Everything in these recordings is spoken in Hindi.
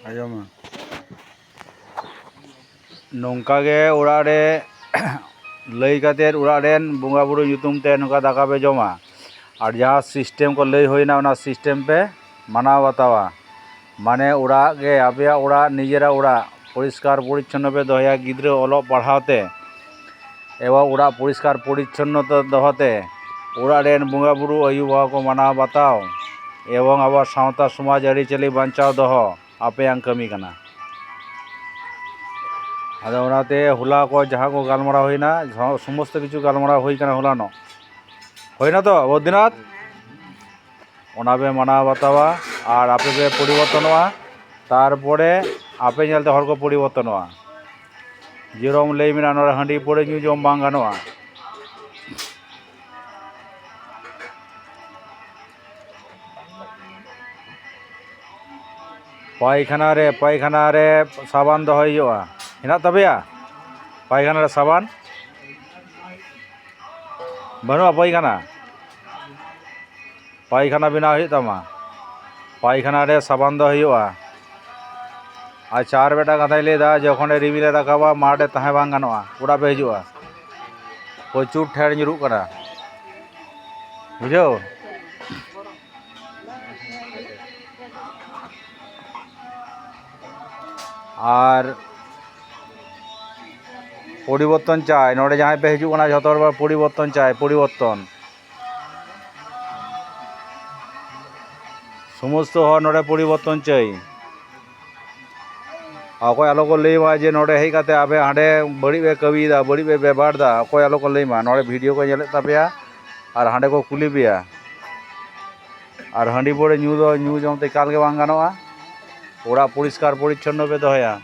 आजमा नौका गे उड़ा रे लई काते उड़ा रेन बोंगा बुरु युतुम ते नौका दाका पे जमा और जहाँ सिस्टेम को लई होइना उना सिस्टेम पे मानाव बतावा माने उड़ा गे आपे उड़ा निजेरा उड़ा परिष्कार परिच्छन्न पे दया गिद्रे ओलो पढ़ाते एवं उड़ा परिष्कार परिच्छन्न दहते उड़ा रेन बोंगा बुरु आयु बाबा को मानाव बताओ एवं अब सावता समाज आरिचाली बांचाव दह आपे आं कमी कना आदो उनाते हुला को जहाँ को गालमारा होइना समस्त किछु गालमारा होई कना हुलानो होइना तो बद्रीनाथ ओनाबे मानाव बतावा और आपे पे परिवर्तनवा तारपरे आपे नेलते हर को परिवर्तनवा जेरम लई मेना नोरे हांडी पड़े ᱧᱩ जम बांग गानोआ पायखाना रे साबान दहय हुआ हेना तबेया पायखाना रे साबान बनुआ पायखाना बिना हुई तमा पायखाना रे साबान दहय हुआ और चार बेटा कथा लैदा जखन रिबिले राखाबा माठे तहे बांग गानोआ उड़ा पे हजुआ प्रचुर ठेर nyuruग कना बुझो और परिवर्तन चाय नोड़े जहाँ पे हजुग कना जतो हर परिवर्तन चाय परिवर्तन समस्त हर नोड़े परिवर्तन चाय अकोय आलो को लैमा जे नोड़े हेज काते आबे हांडे बड़ी बे कविदा बड़ी बे बेबारदा अकोय आलो को लैमा नोड़े भिडियो को नेले तापेया और हांडे को कुली पेया और हांडी पड़े ᱧᱩ जमते एकाल गे बांग गानोआ ओड़ा परिष्कार परिच्छन्न पे दहया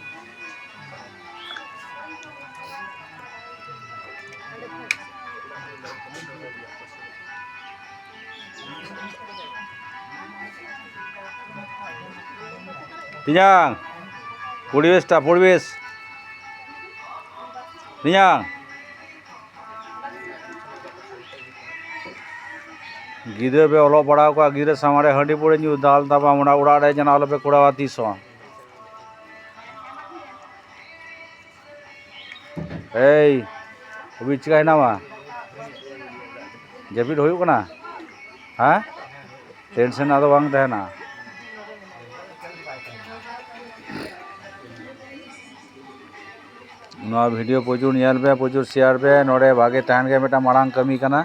तिजांग परिवेश तिजांग गिद्रे पे ओलो पढ़ाव को गिद्रे सामारे हांडी पड़े ᱧᱩ दाल तापा मोना उड़ा रे जना ओलो पे कुड़ावा तीसो ए अभी चिका हेनामा जपिड होयुग कना हाँ टेंशन आदो बांग तहना वीडियो प्रचुर नेल पे प्रचुर शेयर पे नोड़े भागे तहन के बेटा मारांग कमी कना